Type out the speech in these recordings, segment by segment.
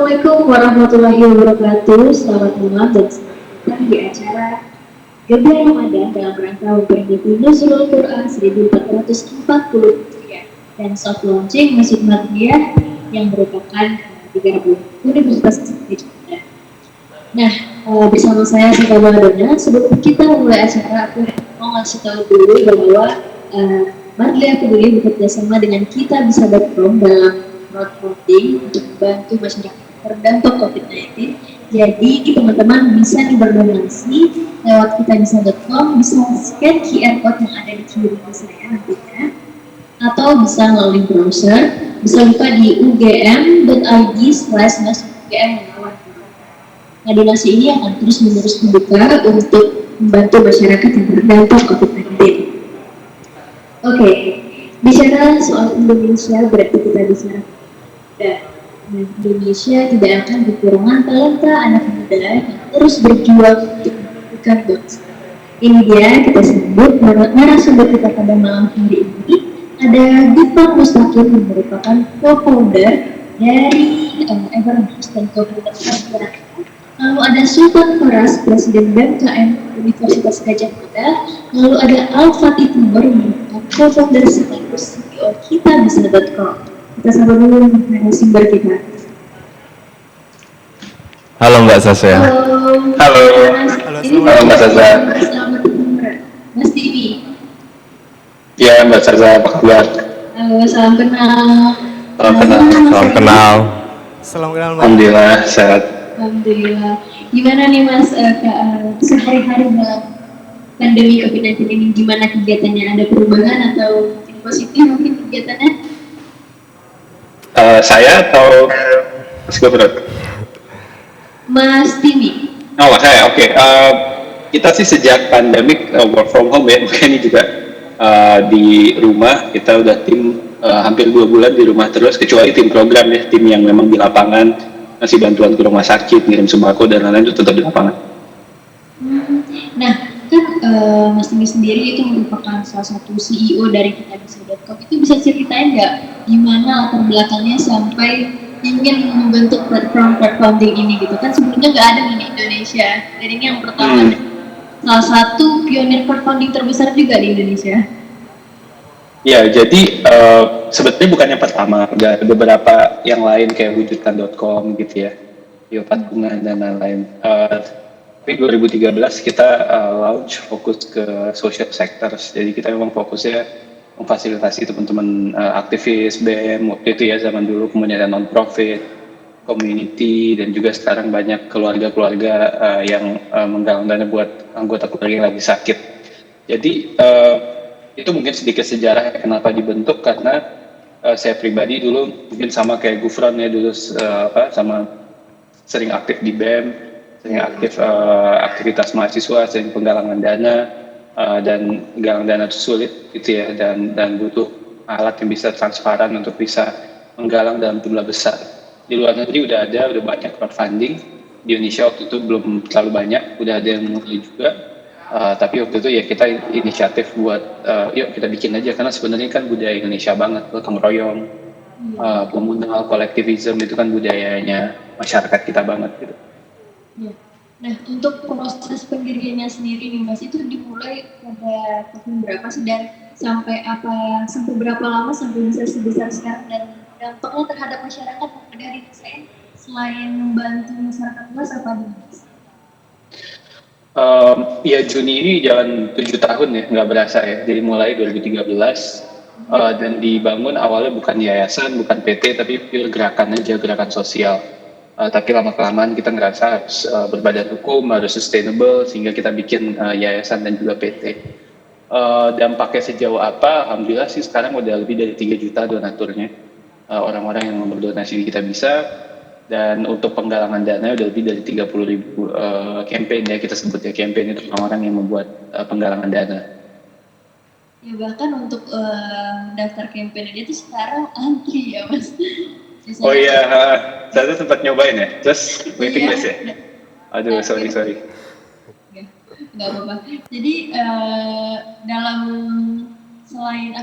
Assalamualaikum warahmatullahi wabarakatuh. Selamat malam dan selamat datang di acara Gabriel Ramadan dalam rangka memperingati Nuzulul Quran 1440 Hijriah dan soft launching Masjid Madinah yang merupakan 30 Universitas Indonesia. Nah, bersama saya Sita Madonna, sebelum kita mulai acara, aku mau ngasih tahu dulu bahwa Madlia Peduli bekerja sama dengan kitabisa.com dalam crowdfunding untuk membantu masyarakat terdampak COVID-19. Jadi teman-teman bisa berdonasi lewat kitabisa.com, bisa scan QR code yang ada di kiri saya nantinya, atau bisa melalui browser, bisa buka di ugm.id/ugm. Nah, donasi ini akan terus-menerus dibuka untuk membantu masyarakat yang terdampak COVID-19. Oke, bicara soal Indonesia berarti kita bicara Indonesia tidak akan kekurangan talenta anak muda yang terus berjuang untuk membuka bangsa. Ini dia kita sambut narasumber kita pada malam hari ini. Ada Gufron Mustaqim yang merupakan co-founder dari Evermast dan co-founder Pergerakan. Lalu ada Sultan Faras, Presiden BMKM Universitas Gadjah Mada. Lalu ada Al-Fatih Timur yang merupakan co-founder sekaligus CEO kitabisa.com. Kita sambut dulu narasumber kita. Halo Mbak Sasa. Halo. Halo Mbak Sasa. Selamat datang Mas Dini. Ya Mbak Sasa, apa kabar? Halo, salam kenal. Salam kenal. Mbak. Alhamdulillah sehat. Alhamdulillah. Gimana nih Mas sehari-hari dalam pandemi COVID-19 ini, gimana kegiatannya? Ada perubahan atau positif mungkin kegiatannya? Saya atau Mas Gofrod? Mas Timi. Oh saya, oke. Kita sih sejak pandemik work from home ya, makanya juga di rumah kita udah tim hampir 2 bulan di rumah terus, kecuali tim program ya, tim yang memang di lapangan ngasih bantuan ke rumah sakit, ngirim sembako dan lain-lain itu tetap di lapangan. Nah, kan Mas Timi sendiri itu merupakan salah satu CEO dari kitabisa.com. Itu bisa ceritain nggak gimana latar belakangnya sampai ingin membentuk platform crowdfunding ini gitu? Kan sebelumnya nggak ada di Indonesia. Dan ini yang pertama, salah satu pionir crowdfunding terbesar juga di Indonesia. Ya, jadi sebetulnya bukan yang pertama, ada beberapa yang lain kayak wujudkan.com gitu ya, Yopat Bunga dan lain-lain. Tapi 2013 kita launch fokus ke social sectors, jadi kita memang fokusnya memfasilitasi teman-teman aktivis BM waktu itu ya, zaman dulu, kemudian ada non-profit, community, dan juga sekarang banyak keluarga-keluarga yang menggalang dana buat anggota keluarga yang lagi sakit. Jadi itu mungkin sedikit sejarah kenapa dibentuk, karena saya pribadi dulu mungkin sama kayak Gufron ya, dulu sama sering aktif di BEM, sering aktif aktivitas mahasiswa, sering penggalangan dana, dan penggalangan dana itu sulit gitu ya, dan butuh alat yang bisa transparan untuk bisa menggalang dalam jumlah besar. Di luar negeri udah banyak crowdfunding, di Indonesia waktu itu belum terlalu banyak, udah ada yang mulai juga. Tapi waktu itu ya kita inisiatif buat yuk kita bikin aja, karena sebenarnya kan budaya Indonesia banget, gotong royong, komunal, kolektivisme itu kan budayanya masyarakat kita banget gitu. Nah, untuk proses pendiriannya sendiri nih Mas, itu dimulai pada tahun berapa sih, dan sampai berapa lama sampai bisa sebesar sekarang, dan dampaknya terhadap masyarakat dari saya selain membantu masyarakat luas apa nih Mas? Ya Juni ini jalan 7 tahun ya, nggak berasa ya. Jadi mulai 2013 dan dibangun awalnya bukan yayasan, bukan PT, tapi pure gerakan aja, gerakan sosial. Tapi lama-kelamaan kita ngerasa harus berbadan hukum, harus sustainable, sehingga kita bikin yayasan dan juga PT. Dampaknya sejauh apa? Alhamdulillah sih sekarang udah lebih dari 3 juta donaturnya, orang-orang yang berdonasi kita bisa. Dan untuk penggalangan dana udah lebih dari 30.000 campaign ya, kita sebut ya campaign itu orang-orang yang membuat penggalangan dana. Ya bahkan untuk daftar campaign aja tuh sekarang antri ya Mas. Oh iya, saya tuh sempat nyobain ya, terus waiting list ya. Aduh, sorry. Nggak apa-apa. Jadi dalam selain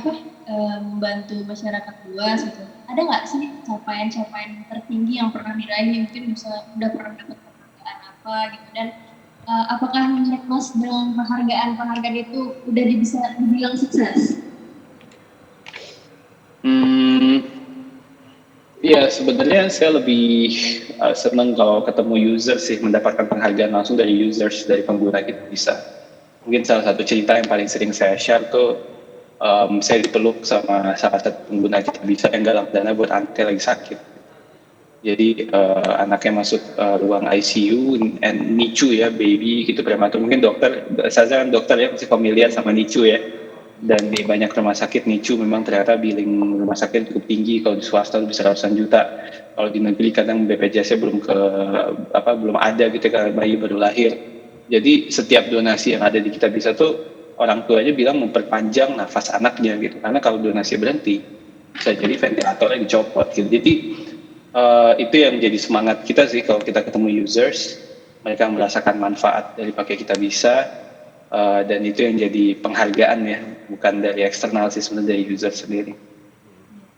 membantu masyarakat luas gitu, ada nggak sih capaian-capaian tertinggi yang pernah diraih, mungkin udah pernah dapat penghargaan apa gitu, dan apakah menurut Mas dengan penghargaan itu udah bisa dibilang sukses? Ya sebenarnya saya lebih senang kalau ketemu user sih, mendapatkan penghargaan langsung dari users, dari pengguna kita bisa. Mungkin salah satu cerita yang paling sering saya share tuh, saya dipeluk sama salah satu pengguna kita bisa yang galang dana buat anaknya lagi sakit. Jadi anaknya masuk ruang ICU and NICU ya, baby gitu prematur. Mungkin dokter, saya kan dokter ya, masih familiar sama NICU ya. Dan di banyak rumah sakit NICU memang ternyata billing rumah sakit cukup tinggi. Kalau di swasta bisa ratusan juta. Kalau di negeri kadang BPJS-nya belum ada gitu karena bayi baru lahir. Jadi setiap donasi yang ada di kita bisa tuh orang tuanya bilang memperpanjang nafas anaknya gitu. Karena kalau donasi berhenti bisa jadi ventilatornya dicopot gitu. Jadi itu yang jadi semangat kita sih kalau kita ketemu users, mereka merasakan manfaat dari pakai kita bisa, dan itu yang jadi penghargaan ya, bukan dari eksternal sih, sebenarnya dari user sendiri.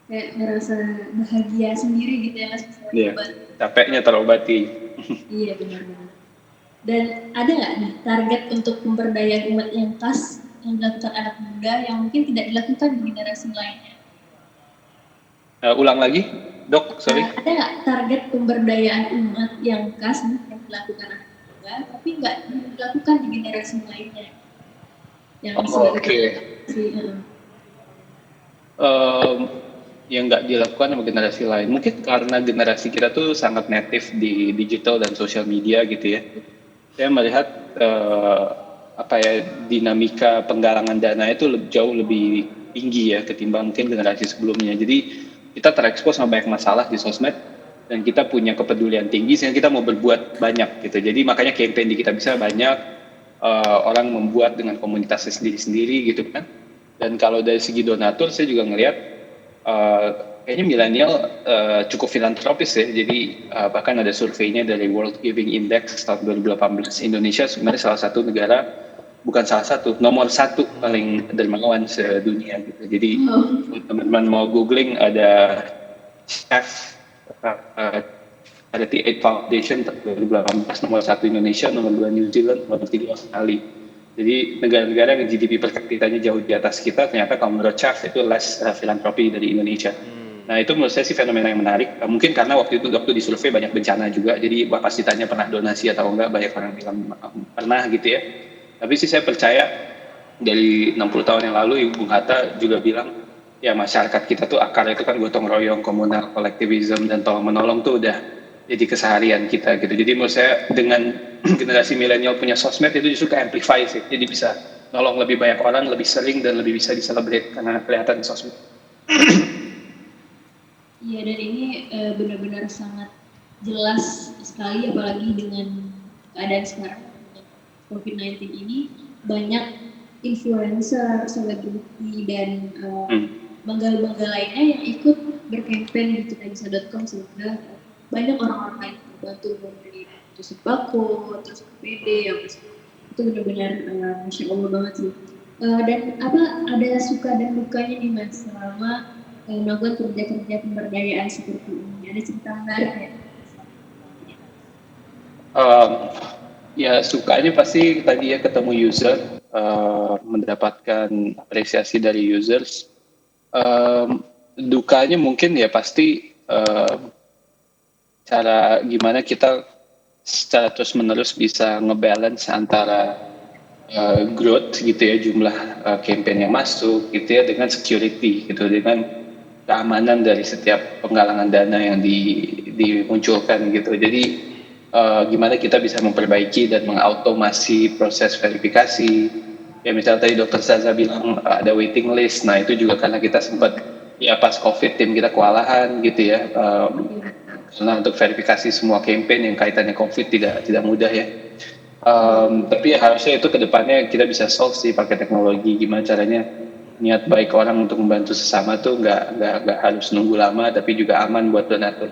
Kayak merasa bahagia sendiri gitu ya Mas. Iya, capeknya terobati. Iya benar-benar. Dan ada nggak nih target untuk pemberdayaan umat yang khas yang dilakukan anak muda yang mungkin tidak dilakukan di generasi lainnya? Ulang lagi, dok, sorry. Ada nggak target pemberdayaan umat yang khas yang dilakukan anak muda tapi nggak dilakukan di generasi lainnya? Oke. Yang nggak dilakukan sama generasi lain. Mungkin karena generasi kita tuh sangat native di digital dan sosial media gitu ya. Saya melihat dinamika penggalangan dana itu jauh lebih tinggi ya ketimbang mungkin generasi sebelumnya. Jadi kita terekspos sama banyak masalah di sosmed dan kita punya kepedulian tinggi sehingga kita mau berbuat banyak gitu. Jadi makanya campaign di kita bisa banyak, orang membuat dengan komunitasnya sendiri-sendiri gitu kan. Dan kalau dari segi donatur saya juga ngelihat kayaknya milenial cukup filantropis ya. Jadi bahkan ada surveinya dari World Giving Index tahun 2018, Indonesia sebenarnya salah satu negara, bukan salah satu, nomor satu paling dermawan sedunia gitu. Jadi teman-teman mau googling ada chef, ada T8 Foundation 2018 nomor satu Indonesia, nomor 2 New Zealand, nomor 3 Australia. Jadi negara-negara yang GDP per kapitanya jauh di atas kita, ternyata kalau menurut Charles itu less filantropi dari Indonesia. Nah itu menurut saya sih fenomena yang menarik. Mungkin karena waktu itu di survei banyak bencana juga, jadi pas ditanya pernah donasi atau enggak, banyak orang bilang pernah gitu ya. Tapi sih saya percaya dari 60 tahun yang lalu Ibu Bung Hatta juga bilang, ya masyarakat kita tuh akarnya itu kan gotong royong, komunal, kolektivisme, dan tolong menolong tuh udah jadi keseharian kita gitu. Jadi menurut saya dengan generasi milenial punya sosmed itu justru ke-amplify sih. Jadi bisa nolong lebih banyak orang, lebih sering, dan lebih bisa diselebrate karena kelihatan di sosmed. Iya, dan ini benar-benar sangat jelas sekali, apalagi dengan keadaan sekarang COVID-19 ini, banyak influencer, selebriti, dan bangga-bangga lainnya yang ikut berkampanye di kitabisa.com sehingga banyak orang-orang lain terbantu memberi sembako, terus APD, yang itu benar-benar Masya Allah banget sih. Dan ada suka dan dukanya nih Mas selama melakukan kerja-kerja pemberdayaan seperti ini? Ada cerita menarik ya? Ya sukanya pasti tadi ya ketemu user, mendapatkan apresiasi dari users. Dukanya mungkin ya pasti cara gimana kita secara terus-menerus bisa ngebalance antara growth gitu ya, jumlah campaign yang masuk gitu ya, dengan security gitu, dengan keamanan dari setiap penggalangan dana yang dimunculkan gitu. Jadi gimana kita bisa memperbaiki dan mengautomasi proses verifikasi. Ya misalnya tadi Dr. Zaza bilang ada waiting list, nah itu juga karena kita sempat ya pas COVID tim kita kewalahan gitu ya, karena untuk verifikasi semua campaign yang kaitannya COVID tidak mudah ya. Tapi harusnya itu kedepannya kita bisa solve sih pakai teknologi, gimana caranya niat baik orang untuk membantu sesama tuh nggak harus nunggu lama, tapi juga aman buat donatur.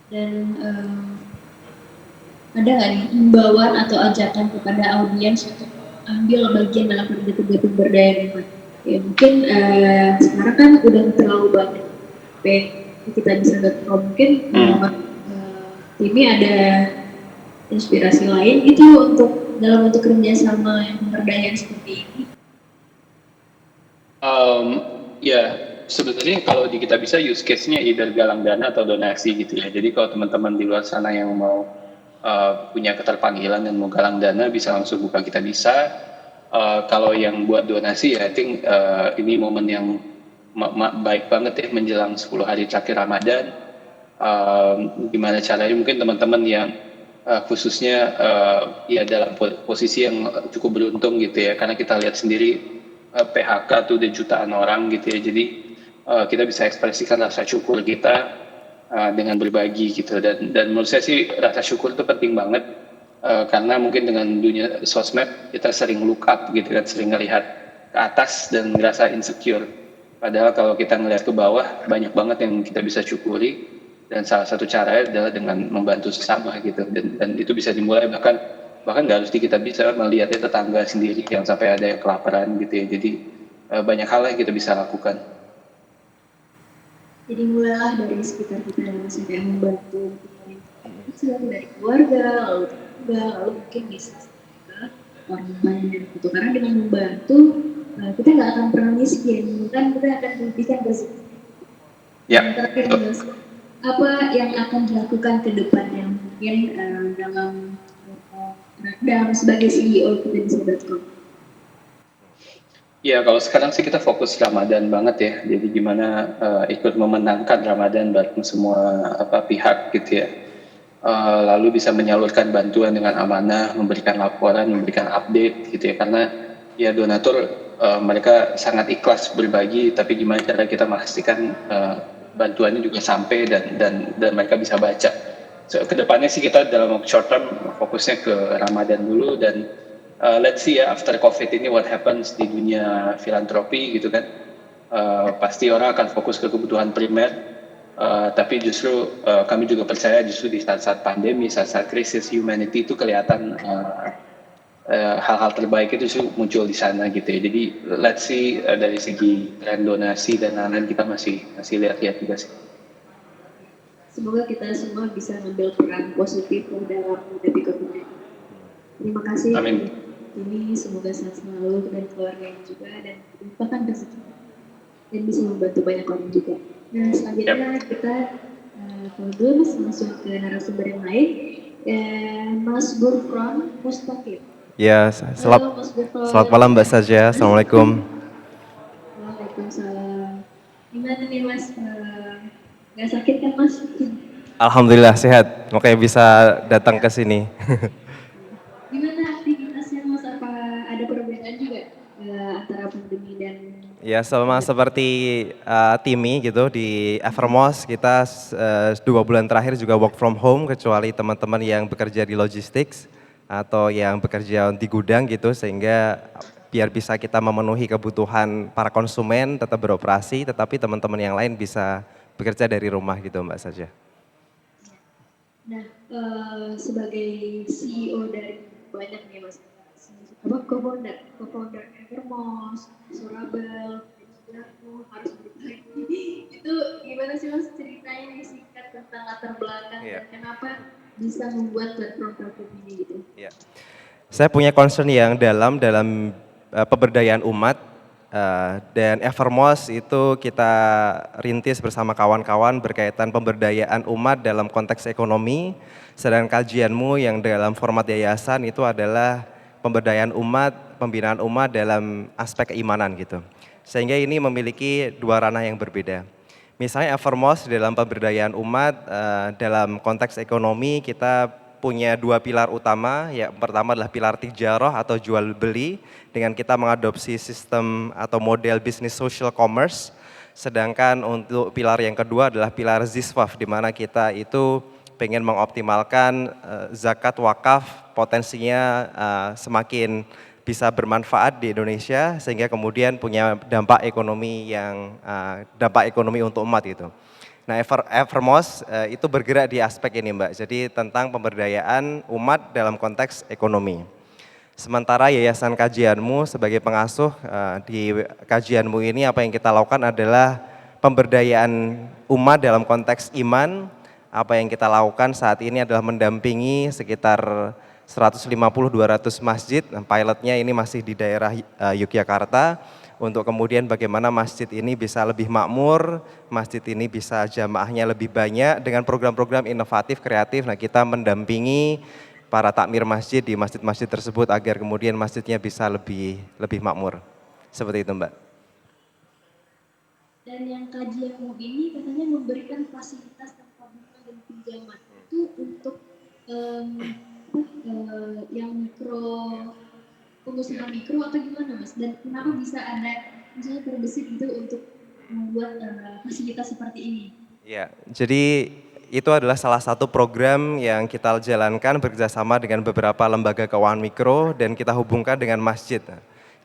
Dan ada nggak nih imbauan atau ajakan kepada audiens untuk ambil bagian dalam kerja-kerja pemberdayaan umat. Ya mungkin sekarang kan udah terlalu banyak kita bisa mungkin ini ada inspirasi lain itu untuk dalam bentuk kerjasama yang pemberdayaan seperti ini. Ya sebenarnya kalau di kita bisa use case-nya either galang dana atau donasi gitu ya. Jadi kalau teman-teman di luar sana yang mau punya keterpanggilan dan mau galang dana bisa langsung buka kita bisa. Kalau yang buat donasi ya I think ini momen yang baik banget ya menjelang 10 hari terakhir Ramadan. Gimana caranya mungkin teman-teman yang khususnya ya dalam posisi yang cukup beruntung gitu ya, karena kita lihat sendiri PHK tuh udah jutaan orang gitu ya, jadi kita bisa ekspresikan rasa syukur kita dengan berbagi gitu, dan menurut saya sih rasa syukur itu penting banget karena mungkin dengan dunia sosmed kita sering look up gitu kan, sering ngelihat ke atas dan ngerasa insecure, padahal kalau kita ngelihat ke bawah banyak banget yang kita bisa syukuri, dan salah satu caranya adalah dengan membantu sesama gitu, dan itu bisa dimulai bahkan nggak harus di kita bisa melihatnya tetangga sendiri yang sampai ada yang kelaparan gitu ya, jadi banyak hal yang kita bisa lakukan. Jadi mulailah dari sekitar kita yang sampai membantu kecil dari keluarga, lalu tetangga, lalu mungkin bisa ke orang lain yang itu, karena dengan membantu kita nggak akan pernah miskin, kan kita akan memberikan rezeki. Ya. Apa yang akan dilakukan ke depannya mungkin dalam sebagai CEO Kitabisa.com? Ya kalau sekarang sih kita fokus Ramadan banget ya, jadi gimana ikut memenangkan Ramadan bareng semua pihak gitu ya, lalu bisa menyalurkan bantuan dengan amanah, memberikan laporan, memberikan update gitu ya, karena ya donatur mereka sangat ikhlas berbagi, tapi gimana cara kita memastikan bantuannya juga sampai dan mereka bisa baca. So, kedepannya sih kita dalam short term fokusnya ke Ramadan dulu, dan let's see ya after COVID ini what happens di dunia filantropi gitu kan. Pasti orang akan fokus ke kebutuhan primer, tapi justru kami juga percaya justru di saat-saat pandemi, saat-saat krisis humanity itu kelihatan hal-hal terbaik itu muncul di sana gitu ya. Jadi let's see dari segi tren donasi dan lain-lain kita masih lihat-lihat juga sih. Semoga kita semua bisa mengambil peran positif dalam menghadapi COVID-19. Terima kasih. Amin. Ini semoga sehat selalu dan keluarganya juga, dan bahkan rezeki dan bisa membantu banyak orang juga. Nah selanjutnya kita kalau dulu masuk ke narasumber yang lain, Mas Gufron Mustaqim. Ya, selamat malam Mbak Saja. Assalamualaikum. Waalaikumsalam. Gimana nih Mas? Nggak sakit kan Mas? Alhamdulillah sehat. Makanya bisa datang ke sini. Gimana aktivitasnya Mas? Apa ada perbedaan juga antara pandemi dan? Ya sama seperti Timi gitu di Evermos, kita 2 bulan terakhir juga work from home, kecuali teman-teman yang bekerja di logistics atau yang bekerja di gudang gitu, sehingga biar bisa kita memenuhi kebutuhan para konsumen tetap beroperasi, tetapi teman-teman yang lain bisa bekerja dari rumah gitu Mbak Saja. Nah, sebagai CEO dari banyak nih Mas, co-founder Evermos, Surabel, harus berbagi. Itu gimana sih Mas ceritanya nih singkat tentang latar belakang dan kenapa bisa membuat platform ini gitu? Ya. Saya punya concern yang dalam pemberdayaan umat, dan Evermos itu kita rintis bersama kawan-kawan berkaitan pemberdayaan umat dalam konteks ekonomi, sedangkan kajianmu yang dalam format yayasan itu adalah pemberdayaan umat, pembinaan umat dalam aspek keimanan gitu. Sehingga ini memiliki dua ranah yang berbeda. Misalnya Evermos dalam pemberdayaan umat dalam konteks ekonomi kita punya dua pilar utama, yang pertama adalah pilar tijarah atau jual beli dengan kita mengadopsi sistem atau model bisnis social commerce, sedangkan untuk pilar yang kedua adalah pilar ziswaf, di mana kita itu pengen mengoptimalkan zakat wakaf potensinya semakin bisa bermanfaat di Indonesia sehingga kemudian punya dampak ekonomi untuk umat gitu. Nah, Evermos itu bergerak di aspek ini Mbak, jadi tentang pemberdayaan umat dalam konteks ekonomi. Sementara Yayasan Kajianmu sebagai pengasuh di kajianmu ini apa yang kita lakukan adalah pemberdayaan umat dalam konteks iman. Apa yang kita lakukan saat ini adalah mendampingi sekitar 150-200 masjid. Pilotnya ini masih di daerah Yogyakarta untuk kemudian bagaimana masjid ini bisa lebih makmur, masjid ini bisa jamaahnya lebih banyak dengan program-program inovatif, kreatif. Nah, kita mendampingi para takmir masjid di masjid-masjid tersebut agar kemudian masjidnya bisa lebih makmur. Seperti itu, Mbak. Dan yang kajianmu ini katanya memberikan fasilitas tanpa bunga dan pinjaman itu untuk yang pengusaha mikro atau gimana, Mas? Dan kenapa bisa ada misalnya terbesit gitu untuk membuat fasilitas seperti ini? Ya, jadi itu adalah salah satu program yang kita jalankan bekerjasama dengan beberapa lembaga keuangan mikro dan kita hubungkan dengan masjid.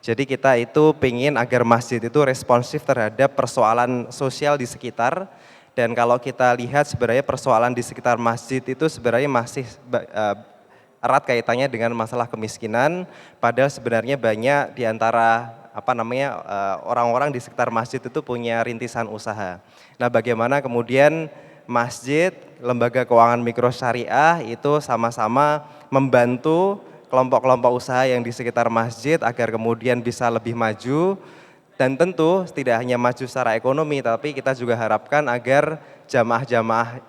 Jadi kita itu ingin agar masjid itu responsif terhadap persoalan sosial di sekitar, dan kalau kita lihat sebenarnya persoalan di sekitar masjid itu sebenarnya masih erat kaitannya dengan masalah kemiskinan, padahal sebenarnya banyak di antara orang-orang di sekitar masjid itu punya rintisan usaha. Nah, bagaimana kemudian masjid, lembaga keuangan mikro syariah itu sama-sama membantu kelompok-kelompok usaha yang di sekitar masjid agar kemudian bisa lebih maju, dan tentu tidak hanya maju secara ekonomi, tapi kita juga harapkan agar jamaah-jamaah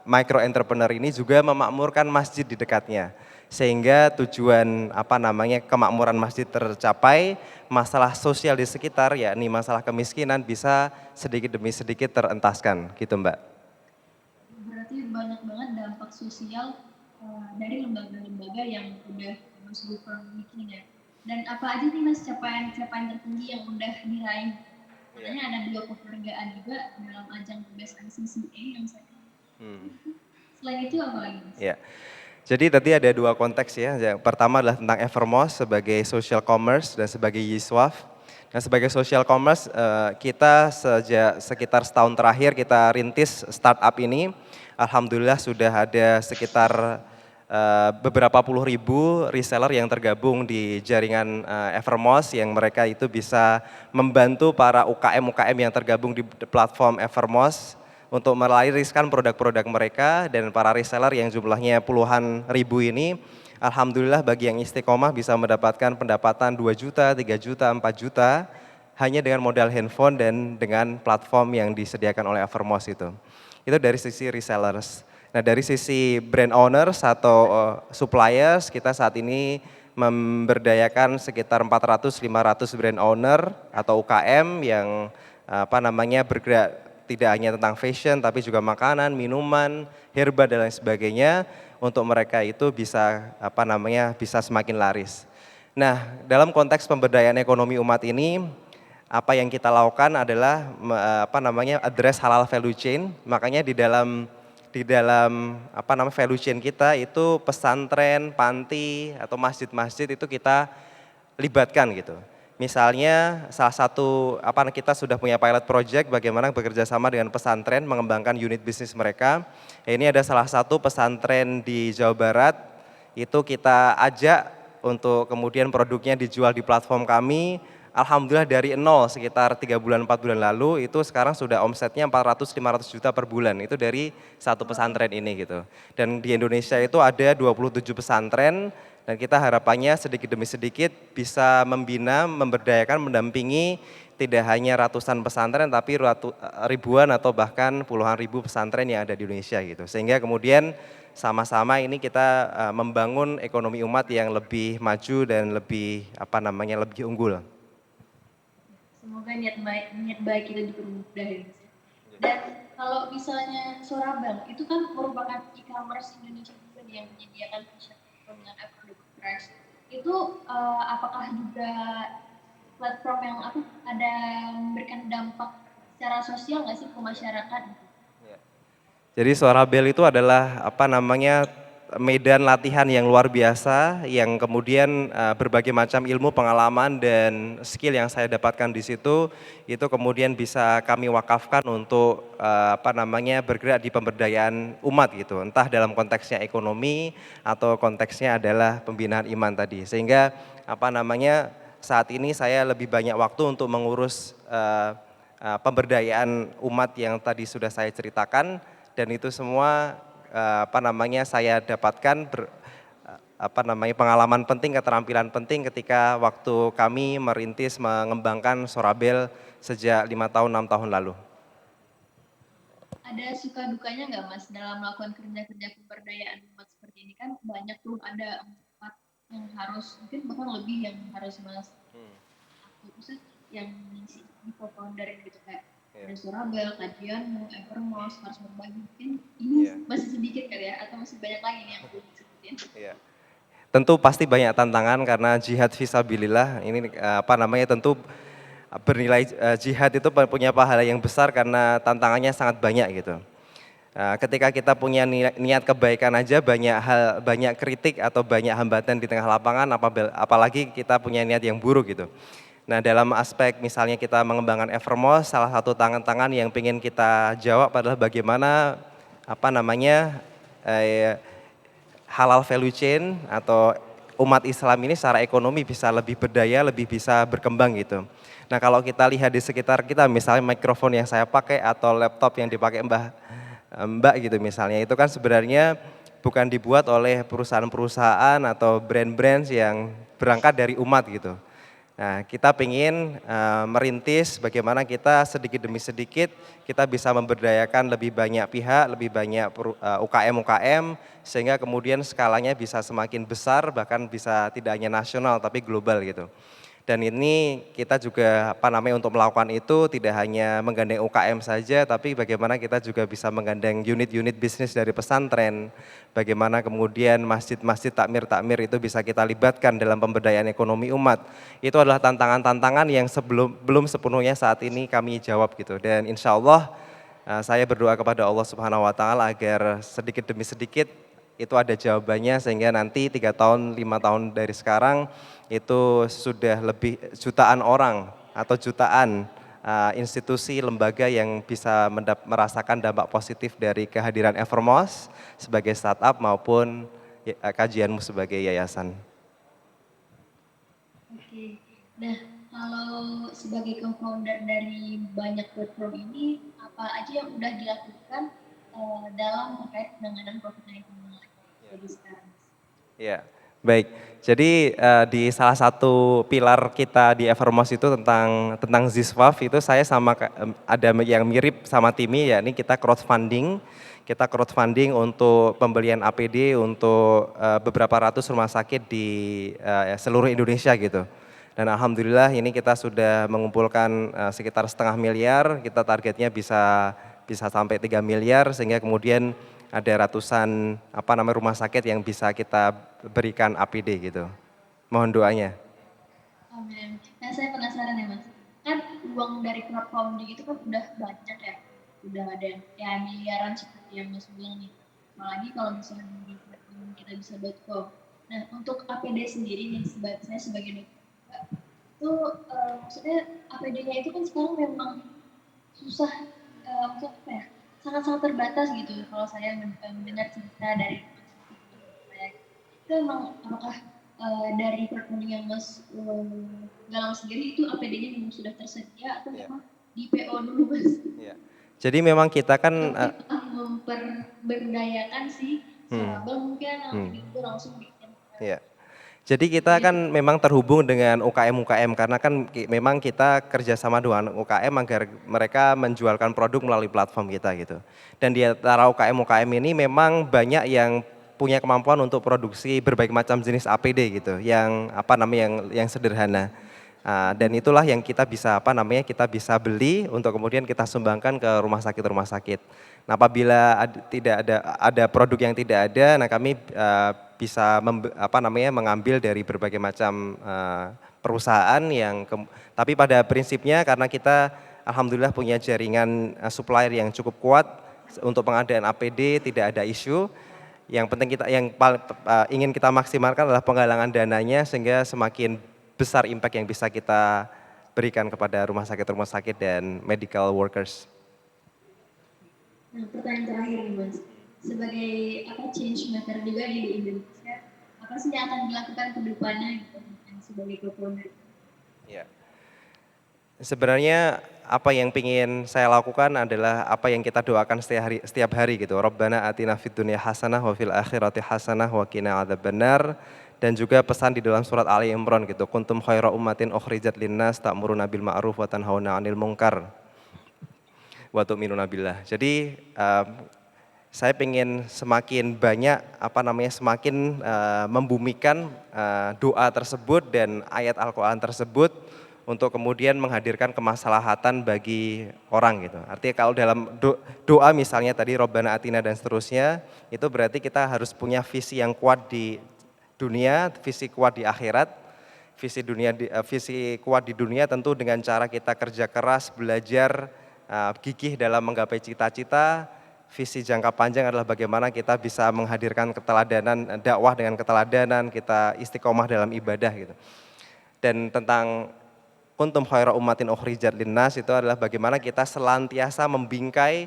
micro entrepreneur ini juga memakmurkan masjid di dekatnya, sehingga tujuan kemakmuran masjid tercapai, masalah sosial di sekitar yakni masalah kemiskinan bisa sedikit demi sedikit terentaskan, gitu Mbak. Berarti banyak banget dampak sosial dari lembaga-lembaga yang udah masuk bikin ya. Dan apa aja nih Mas capaian tertinggi yang udah diraih? Katanya ada 2 penghargaan juga dalam ajang Best ICCA yang saya. Selain itu apa lagi Mas? Ya. Jadi tadi ada 2 konteks ya. Yang pertama adalah tentang Evermost sebagai social commerce dan sebagai Yiswaf. Nah, sebagai social commerce kita sekitar setahun terakhir kita rintis startup ini. Alhamdulillah sudah ada sekitar beberapa puluh ribu reseller yang tergabung di jaringan Evermost, yang mereka itu bisa membantu para UKM yang tergabung di platform Evermost untuk melariskan produk-produk mereka, dan para reseller yang jumlahnya puluhan ribu ini, alhamdulillah bagi yang istiqomah bisa mendapatkan pendapatan 2 juta, 3 juta, 4 juta hanya dengan modal handphone dan dengan platform yang disediakan oleh Evermost itu. Itu dari sisi resellers. Nah, dari sisi brand owners atau suppliers, kita saat ini memberdayakan sekitar 400-500 brand owner atau UKM yang bergerak tidak hanya tentang fashion, tapi juga makanan, minuman, herba dan lain sebagainya, untuk mereka itu bisa bisa semakin laris. Nah, dalam konteks pemberdayaan ekonomi umat ini, apa yang kita lakukan adalah address halal value chain. Makanya di dalam value chain kita itu pesantren, panti atau masjid-masjid itu kita libatkan gitu. Misalnya salah satu kita sudah punya pilot project bagaimana bekerja sama dengan pesantren mengembangkan unit bisnis mereka. Ini ada salah satu pesantren di Jawa Barat, itu kita ajak untuk kemudian produknya dijual di platform kami. Alhamdulillah dari nol sekitar 3 bulan 4 bulan lalu itu sekarang sudah omsetnya 400-500 juta per bulan, itu dari satu pesantren ini gitu. Dan di Indonesia itu ada 27 pesantren. Dan kita harapannya sedikit demi sedikit bisa membina, memberdayakan, mendampingi tidak hanya ratusan pesantren tapi ribuan atau bahkan puluhan ribu pesantren yang ada di Indonesia gitu. Sehingga kemudian sama-sama ini kita membangun ekonomi umat yang lebih maju dan lebih lebih unggul. Semoga niat baik kita dipermudah ya. Dan kalau misalnya Sorabel itu kan merupakan e-commerce Indonesia juga yang menyediakan dengan produk fresh. Itu apakah juga platform yang ada memberikan dampak secara sosial nggak sih ke masyarakat? Jadi Sorabel itu adalah medan latihan yang luar biasa, yang kemudian berbagai macam ilmu, pengalaman dan skill yang saya dapatkan di situ, itu kemudian bisa kami wakafkan untuk bergerak di pemberdayaan umat gitu, entah dalam konteksnya ekonomi atau konteksnya adalah pembinaan iman tadi. Sehingga saat ini saya lebih banyak waktu untuk mengurus pemberdayaan umat yang tadi sudah saya ceritakan, dan itu semua saya dapatkan pengalaman penting, keterampilan penting ketika waktu kami merintis mengembangkan Sorabel sejak 5 tahun 6 tahun lalu. Ada suka dukanya nggak Mas dalam melakukan kerja-kerja pemberdayaan umat seperti ini? Kan banyak tuh, ada 4 yang harus, mungkin bahkan lebih yang harus Mas maksudnya yang di co-founder gitu, kayak ada Sorabel, kajianmu, Evermos, harus berbagi, mungkin ini masih sedikit kali ya, atau masih banyak lagi nih yang belum disebutin? Tentu pasti banyak tantangan karena jihad fisabilillah ini tentu bernilai jihad itu punya pahala yang besar karena tantangannya sangat banyak gitu. Ketika kita punya niat kebaikan aja banyak kritik atau banyak hambatan di tengah lapangan, apalagi kita punya niat yang buruk gitu. Nah, dalam aspek misalnya kita mengembangkan Evermos, salah satu tantangan yang ingin kita jawab adalah bagaimana halal value chain atau umat Islam ini secara ekonomi bisa lebih berdaya, lebih bisa berkembang gitu. Nah, kalau kita lihat di sekitar kita, misalnya mikrofon yang saya pakai atau laptop yang dipakai Mbak gitu misalnya, itu kan sebenarnya bukan dibuat oleh perusahaan-perusahaan atau brand-brand yang berangkat dari umat gitu. Nah, kita ingin merintis bagaimana kita sedikit demi sedikit kita bisa memberdayakan lebih banyak pihak, lebih banyak UKM-UKM, sehingga kemudian skalanya bisa semakin besar, bahkan bisa tidak hanya nasional tapi global gitu. Dan ini kita juga untuk melakukan itu tidak hanya menggandeng UKM saja, tapi bagaimana kita juga bisa menggandeng unit-unit bisnis dari pesantren, bagaimana kemudian masjid-masjid takmir itu bisa kita libatkan dalam pemberdayaan ekonomi umat. Itu adalah tantangan-tantangan yang belum sepenuhnya saat ini kami jawab gitu. Dan insya Allah saya berdoa kepada Allah Subhanahu Wa Taala agar sedikit demi sedikit itu ada jawabannya, sehingga nanti 3 tahun, 5 tahun dari sekarang itu sudah lebih jutaan orang atau jutaan institusi, lembaga yang bisa merasakan dampak positif dari kehadiran Evermos sebagai startup maupun kajianmu sebagai yayasan. Oke, nah kalau sebagai co-founder dari banyak platform ini, apa aja yang udah dilakukan dalam terkait penanganan COVID-19 jadi sekarang? Ya, baik. Jadi di salah satu pilar kita di Evermos itu tentang Ziswaf itu saya ada yang mirip sama Timi, ya ini kita crowdfunding. Kita crowdfunding untuk pembelian APD untuk beberapa ratus rumah sakit di seluruh Indonesia gitu. Dan alhamdulillah ini kita sudah mengumpulkan sekitar 0,5 miliar, kita targetnya bisa sampai 3 miliar, sehingga kemudian ada ratusan rumah sakit yang bisa kita berikan APD gitu. Mohon doanya. Amin. Nah, saya penasaran ya Mas, kan uang dari crowdfunding itu kan udah banyak ya, udah ada ya miliaran seperti yang Mas bilang nih. Apalagi kalau misalnya di platform kitabisa.com. Nah, untuk APD sendiri nih, saya sebagai dokter itu maksudnya APD-nya itu kan sekarang memang susah, maksudnya apa ya, sangat-sangat terbatas gitu. Kalau saya mendengar cerita dari itu emang apakah dari crowdfunding yang Mas galang sendiri itu APD-nya memang sudah tersedia atau memang di PO dulu Mas? Ya. Jadi memang kita kan memperberdayakan si Sorabel mungkin itu langsung bikin. Ya. Jadi kita kan memang terhubung dengan UKM-UKM karena kan memang kita kerjasama dengan UKM agar mereka menjualkan produk melalui platform kita gitu. Dan di antara UKM-UKM ini memang banyak yang punya kemampuan untuk produksi berbagai macam jenis APD gitu, yang yang sederhana. Dan itulah yang kita bisa kita bisa beli untuk kemudian kita sumbangkan ke rumah sakit. Nah, apabila tidak ada produk yang tidak ada, nah kami bisa mengambil dari berbagai macam perusahaan tapi pada prinsipnya karena kita alhamdulillah punya jaringan supplier yang cukup kuat untuk pengadaan APD, tidak ada isu. Yang penting ingin kita maksimalkan adalah penggalangan dananya sehingga semakin besar impact yang bisa kita berikan kepada rumah sakit dan medical workers. Nah, pertanyaan terakhir nih Mas, sebagai change maker juga di Indonesia, apa sih yang akan dilakukan ke depannya gitu, sebagai co-founder? Ya. Sebenarnya apa yang ingin saya lakukan adalah apa yang kita doakan setiap hari gitu. Rabbana atina fid dunya hasanah wa fil akhirati hasanah wa qina adzabannar, dan juga pesan di dalam surat Ali Imran gitu. Kuntum khaira ummatin ukhrijat linnas ta'muruna bil ma'ruf wa tanhauna 'anil munkar wa tu'minuna billah. Jadi saya ingin semakin banyak semakin membumikan doa tersebut dan ayat Al-Qur'an tersebut untuk kemudian menghadirkan kemaslahatan bagi orang gitu. Artinya kalau dalam doa misalnya tadi Robbana Atina dan seterusnya, itu berarti kita harus punya visi yang kuat di dunia, visi kuat di akhirat. Visi kuat di dunia tentu dengan cara kita kerja keras, belajar, gigih dalam menggapai cita-cita. Visi jangka panjang adalah bagaimana kita bisa menghadirkan keteladanan, dakwah dengan keteladanan, kita istiqomah dalam ibadah gitu. Dan tentang kuntum khaira ummatin ukhrijat linnas itu adalah bagaimana kita selantiasa membingkai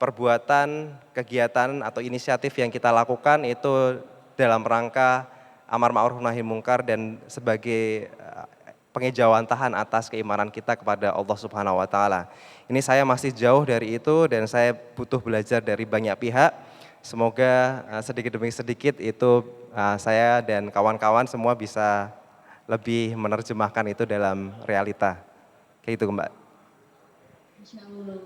perbuatan, kegiatan atau inisiatif yang kita lakukan itu dalam rangka amar ma'ruf nahi mungkar dan sebagai pengejawantahan atas keimanan kita kepada Allah Subhanahu wa taala. Ini saya masih jauh dari itu dan saya butuh belajar dari banyak pihak. Semoga sedikit demi sedikit itu saya dan kawan-kawan semua bisa lebih menerjemahkan itu dalam realita. Kayak itu Mbak. Insya Allah.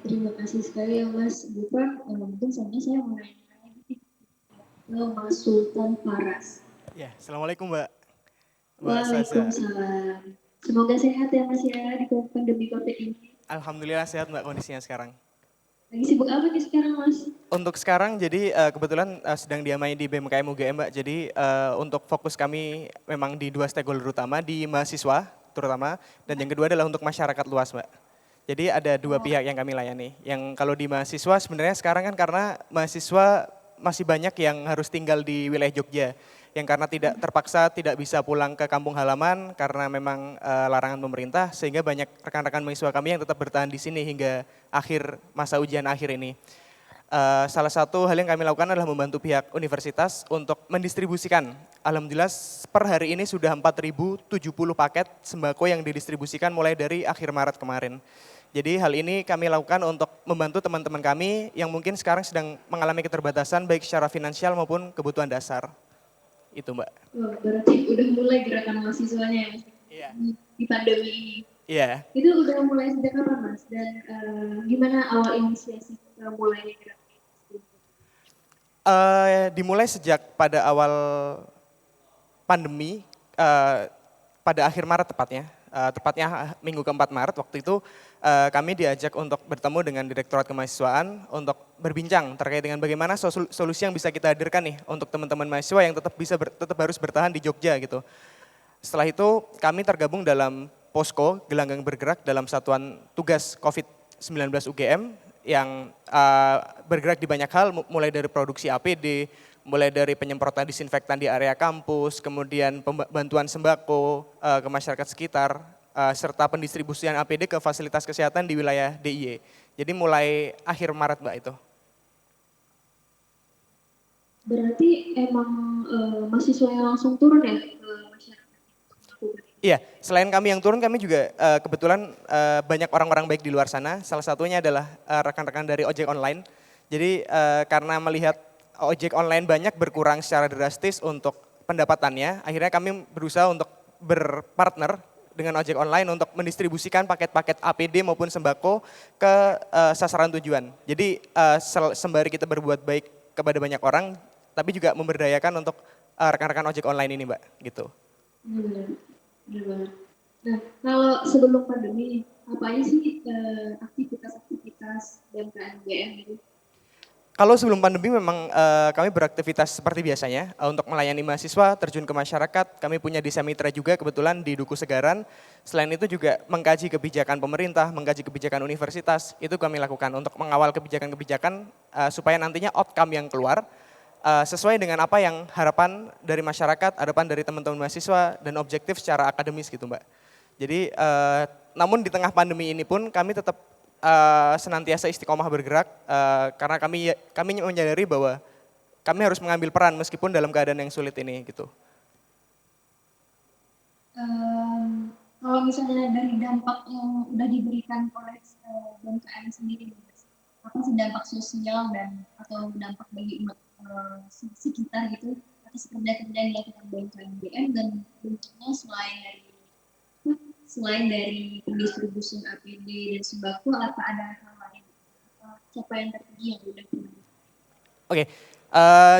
Terima kasih sekali ya Mas Gufron. Mungkin saya mau nanya lagi ke Mas Sultan Faras. Ya, Assalamualaikum Mbak. Waalaikumsalam. Semoga sehat ya Mas ya di pandemi COVID ini. Alhamdulillah sehat Mbak kondisinya sekarang. Lagi sibuk apa nih sekarang Mas? Untuk sekarang jadi kebetulan sedang diamai di BMKM UGM Mbak. Jadi untuk fokus kami memang di 2 stakeholder utama, di mahasiswa terutama, dan yang kedua adalah untuk masyarakat luas Mbak. Jadi ada 2 pihak yang kami layani. Yang kalau di mahasiswa sebenarnya sekarang kan karena mahasiswa masih banyak yang harus tinggal di wilayah Jogja. Yang karena tidak bisa pulang ke kampung halaman karena memang larangan pemerintah, sehingga banyak rekan-rekan mahasiswa kami yang tetap bertahan di sini hingga akhir masa ujian akhir ini. Salah satu hal yang kami lakukan adalah membantu pihak universitas untuk mendistribusikan. Alhamdulillah per hari ini sudah 4.070 paket sembako yang didistribusikan mulai dari akhir Maret kemarin. Jadi hal ini kami lakukan untuk membantu teman-teman kami yang mungkin sekarang sedang mengalami keterbatasan baik secara finansial maupun kebutuhan dasar. Itu Mbak. Oh, berarti udah mulai gerakan mahasiswanya ya Mas? Di pandemi ini. Iya. Itu udah mulai sejak kapan Mas? Dan gimana awal inisiasi mulainya gerakan ini? Dimulai sejak pada awal pandemi, pada akhir Maret tepatnya minggu keempat Maret waktu itu kami diajak untuk bertemu dengan Direktorat Kemahasiswaan untuk berbincang terkait dengan bagaimana solusi yang bisa kita hadirkan nih untuk teman-teman mahasiswa yang tetap harus bertahan di Jogja gitu. Setelah itu kami tergabung dalam Posko Gelanggang Bergerak dalam Satuan Tugas COVID-19 UGM yang bergerak di banyak hal, mulai dari produksi APD, mulai dari penyemprotan disinfektan di area kampus, kemudian bantuan sembako ke masyarakat sekitar, serta pendistribusian APD ke fasilitas kesehatan di wilayah DIY. Jadi mulai akhir Maret Mbak itu. Berarti emang mahasiswa yang langsung turun ya ke masyarakat? Iya, selain kami yang turun, kami juga kebetulan banyak orang-orang baik di luar sana. Salah satunya adalah rekan-rekan dari ojek online. Jadi karena melihat ojek online banyak berkurang secara drastis untuk pendapatannya, akhirnya kami berusaha untuk berpartner dengan ojek online untuk mendistribusikan paket-paket APD maupun sembako ke sasaran tujuan. Jadi sembari kita berbuat baik kepada banyak orang, tapi juga memberdayakan untuk rekan-rekan ojek online ini Mbak, gitu. Benar banget. Nah, kalau sebelum pandemi, apa aja sih aktivitas-aktivitas BMKM UGM itu? Kalau sebelum pandemi memang kami beraktivitas seperti biasanya untuk melayani mahasiswa, terjun ke masyarakat. Kami punya desa mitra juga kebetulan di Duku Segaran. Selain itu juga mengkaji kebijakan pemerintah, mengkaji kebijakan universitas. Itu kami lakukan untuk mengawal kebijakan-kebijakan supaya nantinya outcome yang keluar sesuai dengan apa yang harapan dari masyarakat, harapan dari teman-teman mahasiswa, dan objektif secara akademis gitu Mbak. Jadi namun di tengah pandemi ini pun kami tetap senantiasa istiqomah bergerak karena kami menyadari bahwa kami harus mengambil peran meskipun dalam keadaan yang sulit ini gitu. Kalau misalnya dari dampak yang udah diberikan oleh BMKM sendiri, apa sih dampak sosial dan atau dampak bagi umat sekitar gitu atas kerja-kerja yang dilakukan BMKM dan bentuknya selain dari distribusi APD dan sembako, apa ada hal lain? Siapa yang tertinggi yang udah Oke,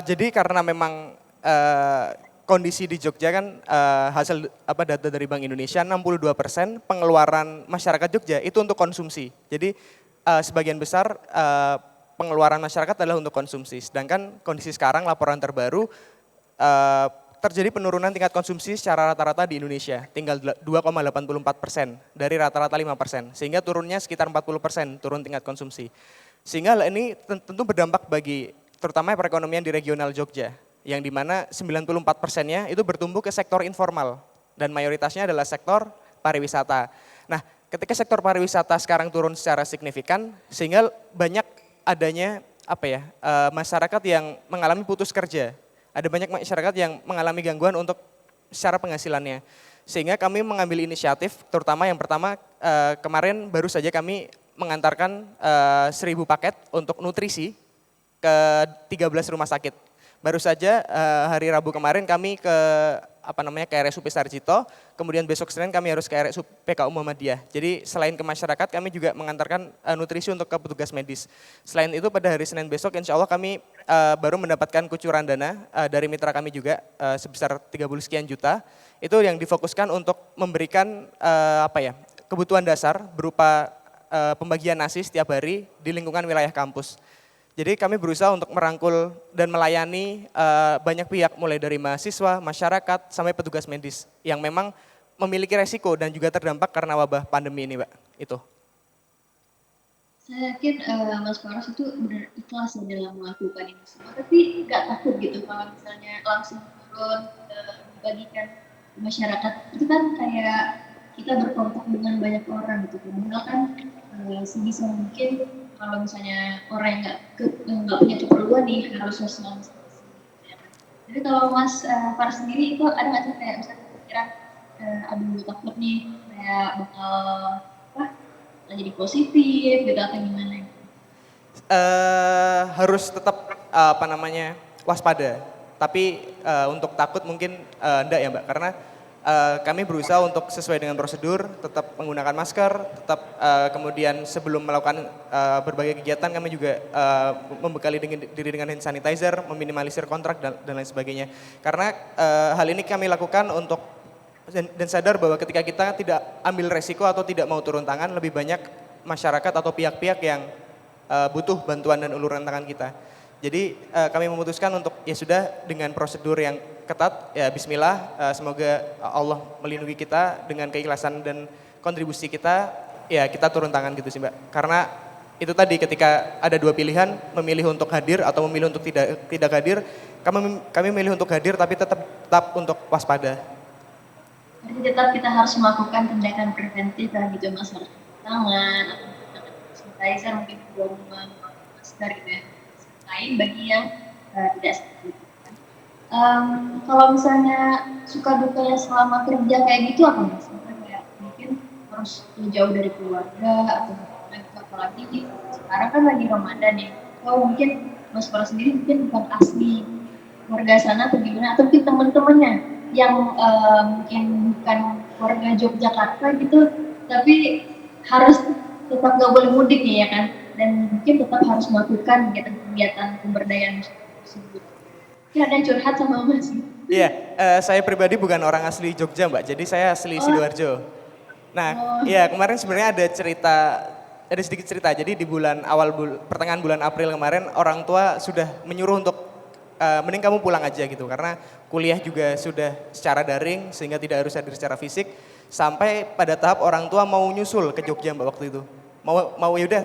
jadi karena memang kondisi di Jogja kan hasil data dari Bank Indonesia 62% pengeluaran masyarakat Jogja itu untuk konsumsi. Jadi sebagian besar pengeluaran masyarakat adalah untuk konsumsi. Sedangkan kondisi sekarang laporan terbaru terjadi penurunan tingkat konsumsi secara rata-rata di Indonesia, tinggal 2,84% dari rata-rata 5%, sehingga turunnya sekitar 40% turun tingkat konsumsi. Sehingga ini tentu berdampak bagi terutama perekonomian di regional Jogja, yang dimana 94%-nya itu bertumbuh ke sektor informal, dan mayoritasnya adalah sektor pariwisata. Nah, ketika sektor pariwisata sekarang turun secara signifikan, sehingga banyak adanya masyarakat yang mengalami putus kerja. Ada banyak masyarakat yang mengalami gangguan untuk secara penghasilannya. Sehingga kami mengambil inisiatif, terutama yang pertama kemarin baru saja kami mengantarkan 1.000 paket untuk nutrisi ke 13 rumah sakit. Baru saja hari Rabu kemarin kami ke ke RSUP Sarjito, kemudian besok Senin kami harus ke RSUP PKU Muhammadiyah. Jadi selain ke masyarakat kami juga mengantarkan nutrisi untuk ke petugas medis. Selain itu pada hari Senin besok insya Allah kami baru mendapatkan kucuran dana dari mitra kami juga sebesar 30 sekian juta. Itu yang difokuskan untuk memberikan kebutuhan dasar berupa pembagian nasi setiap hari di lingkungan wilayah kampus. Jadi kami berusaha untuk merangkul dan melayani banyak pihak mulai dari mahasiswa, masyarakat, sampai petugas medis yang memang memiliki resiko dan juga terdampak karena wabah pandemi ini, Mbak. Itu. Saya yakin Mas Faros itu benar ikhlas ya dalam melakukan ini semua, tapi nggak takut gitu kalau misalnya langsung turun dibagikan ke masyarakat. Itu kan kayak kita berkontak dengan banyak orang gitu. Padahal kan sebisa mungkin kalau misalnya orang yang nggak punya keperluan nih harus sosialisasi. Jadi kalau Mas Faros sendiri itu ada nggak sih kayak misalnya pikiran aduh takut nih kayak bakal jadi positif gitu atau gimana? Harus tetap waspada. Tapi untuk takut mungkin enggak ya Mbak, karena kami berusaha untuk sesuai dengan prosedur, tetap menggunakan masker, tetap kemudian sebelum melakukan berbagai kegiatan kami juga membekali diri dengan hand sanitizer, meminimalisir kontrak dan lain sebagainya. Karena hal ini kami lakukan untuk dan sadar bahwa ketika kita tidak ambil resiko atau tidak mau turun tangan, lebih banyak masyarakat atau pihak-pihak yang butuh bantuan dan uluran tangan kita. Jadi kami memutuskan untuk ya sudah dengan prosedur yang ketat, ya bismillah, semoga Allah melindungi kita dengan keikhlasan dan kontribusi kita, ya kita turun tangan gitu sih Mbak. Karena itu tadi ketika ada dua pilihan, memilih untuk hadir atau memilih untuk tidak hadir, kami memilih untuk hadir tapi tetap untuk waspada. Jadi tetap kita harus melakukan tindakan preventif gitu Mas, harus tangan, atau sanitizer, mungkin rumah masker gitu ya. Lain bagi yang tidak seperti itu. Kalau misalnya suka dukanya selama kerja kayak gitu apa Mas? Kayak mungkin harus jauh dari keluarga atau apalagi sekarang kan lagi Ramadan ya. Atau mungkin Mas Faros sendiri mungkin bukan asli warga sana atau gimana, atau mungkin teman-temannya yang mungkin bukan warga Yogyakarta gitu, tapi harus tetap nggak boleh mudik nih ya kan, dan mungkin tetap harus melakukan kegiatan pemberdayaan tersebut. Ya, ada yang curhat sama Mas. Iya, saya pribadi bukan orang asli Jogja Mbak, jadi saya asli Sidoarjo. Nah, iya kemarin sebenarnya ada sedikit cerita. Jadi di pertengahan bulan April kemarin orang tua sudah menyuruh untuk mending kamu pulang aja gitu, karena kuliah juga sudah secara daring sehingga tidak harus hadir secara fisik. Sampai pada tahap orang tua mau nyusul ke Jogja Mbak waktu itu. Mau yaudah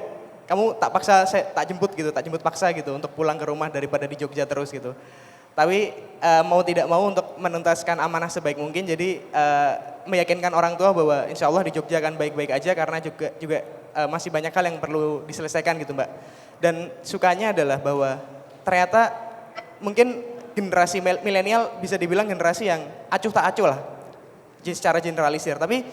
kamu tak paksa, saya tak jemput paksa gitu untuk pulang ke rumah daripada di Jogja terus gitu. Tapi mau tidak mau untuk menuntaskan amanah sebaik mungkin, jadi meyakinkan orang tua bahwa insya Allah di Jogja akan baik-baik aja karena juga masih banyak hal yang perlu diselesaikan gitu Mbak. Dan sukanya adalah bahwa ternyata mungkin generasi milenial bisa dibilang generasi yang acuh tak acuh lah secara generalisir. Tapi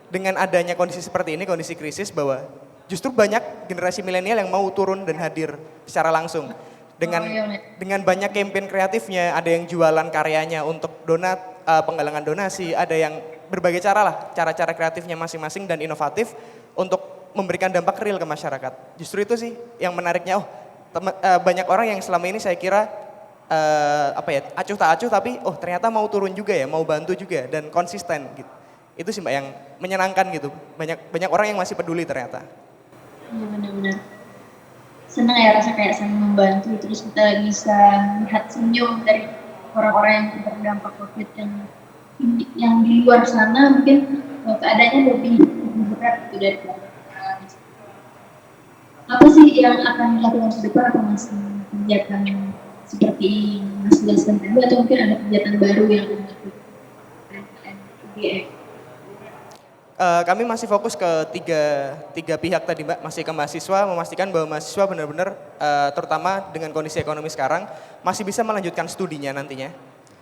dengan adanya kondisi seperti ini, kondisi krisis, bahwa justru banyak generasi milenial yang mau turun dan hadir secara langsung. Dengan banyak campaign kreatifnya, ada yang jualan karyanya untuk penggalangan donasi, ada yang berbagai cara lah, cara-cara kreatifnya masing-masing dan inovatif untuk memberikan dampak real ke masyarakat. Justru itu sih yang menariknya, banyak orang yang selama ini saya kira acuh tak acuh, tapi ternyata mau turun juga ya, mau bantu juga dan konsisten gitu. Itu sih Mbak yang menyenangkan gitu. Banyak orang yang masih peduli ternyata. Ya, benar-benar. Senang ya, rasa kayak senang membantu, terus kita bisa melihat senyum dari orang-orang yang terdampak COVID yang di luar sana mungkin keadaannya lebih berat gitu dari kita. Apa sih yang akan dilakukan ke depan, atau masih kegiatan seperti Mas jelaskan tadi, atau mungkin ada kegiatan baru yang akan dilakukan? Kami masih fokus ke tiga pihak tadi Mbak, masih ke mahasiswa, memastikan bahwa mahasiswa benar-benar terutama dengan kondisi ekonomi sekarang masih bisa melanjutkan studinya nantinya.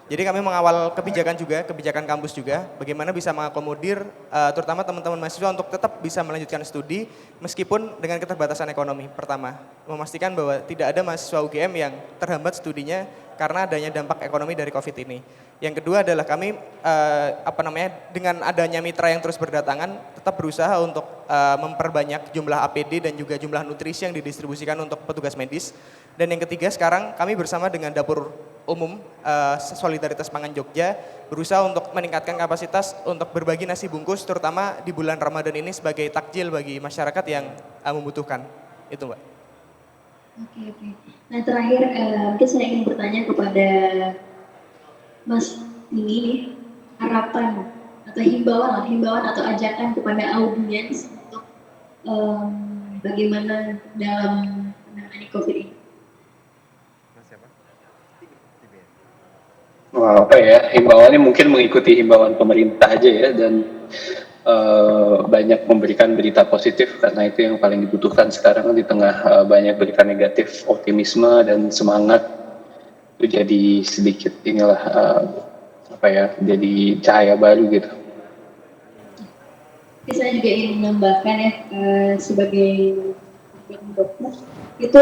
Jadi kami mengawal kebijakan kampus juga, bagaimana bisa mengakomodir terutama teman-teman mahasiswa untuk tetap bisa melanjutkan studi meskipun dengan keterbatasan ekonomi. Pertama, memastikan bahwa tidak ada mahasiswa UGM yang terhambat studinya karena adanya dampak ekonomi dari COVID ini. Yang kedua adalah kami dengan adanya mitra yang terus berdatangan tetap berusaha untuk memperbanyak jumlah APD dan juga jumlah nutrisi yang didistribusikan untuk petugas medis. Dan yang ketiga sekarang kami bersama dengan Dapur Umum Solidaritas Pangan Jogja berusaha untuk meningkatkan kapasitas untuk berbagi nasi bungkus terutama di bulan Ramadan ini sebagai takjil bagi masyarakat yang membutuhkan. Itu Mbak. Oke. Nah terakhir mungkin saya ingin bertanya kepada Mas ini, harapan atau himbauan atau ajakan kepada audiens untuk bagaimana dalam menangani COVID ini. Wah, himbauannya mungkin mengikuti himbauan pemerintah aja ya, dan banyak memberikan berita positif karena itu yang paling dibutuhkan sekarang di tengah banyak berita negatif. Optimisme dan semangat itu jadi sedikit jadi cahaya baru gitu. Saya juga ingin menambahkan ya, sebagai dokter itu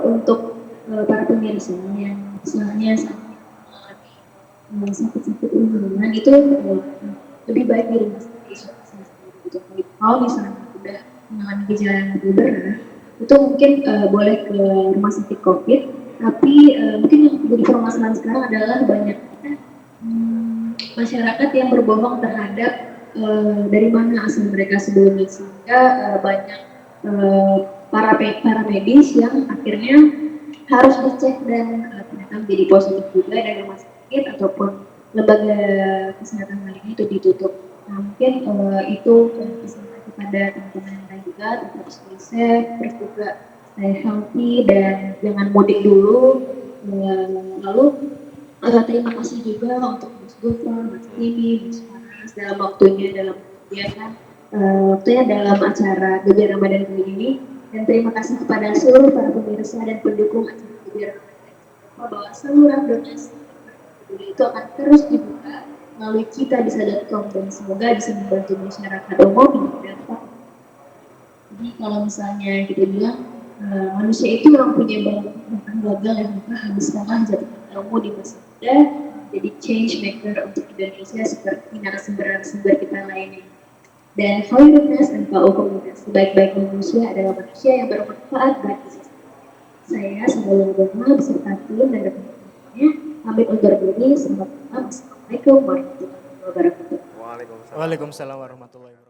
untuk para pemirsa yang misalnya sakit-sakit umum itu lebih baik di rumah sakit isolasi gitu. Kalau misalnya sudah mengalami gejala yang lebih berat, itu mungkin boleh ke rumah sakit COVID. Tapi mungkin yang menjadi permasalahan sekarang adalah banyak masyarakat yang berbohong terhadap dari mana asal mereka sebelumnya, sehingga banyak para medis yang akhirnya harus dicek dan ternyata menjadi positif juga dari rumah sakit ataupun lembaga kesehatan lainnya itu ditutup. Nah mungkin itu pesan kepada teman-teman yang lain juga, tetap stay safe, terus juga stay healthy dan jangan mudik dulu. Lalu terima kasih juga untuk Mas Gufron, Mas Timi, Mas Faras dalam waktunya dalam dalam acara Gebiar Ramadan kali ini, dan terima kasih kepada seluruh para pemirsa dan pendukung acara Gebiar Ramadan bahwa seluruh donasi itu akan terus dibuka melalui kitabisa.com dan semoga bisa membantu masyarakat umum yang terdampak. Jadi kalau misalnya kita bilang manusia itu yang punya banyak gagal yang maka habiskanlah jatuh ilmu di masa muda jadi change maker untuk Indonesia seperti narasumber-narasumber kita lainnya. Dan holiness dan komunitas sebaik-baik manusia adalah manusia yang bermanfaat bagi sesama. Saya Sambil Agama beserta tim dan rekan-rekannya pamit undur diri. Selamat malam. Assalamualaikum warahmatullahi wabarakatuh. Waalaikumsalam warahmatullahi wabarakatuh.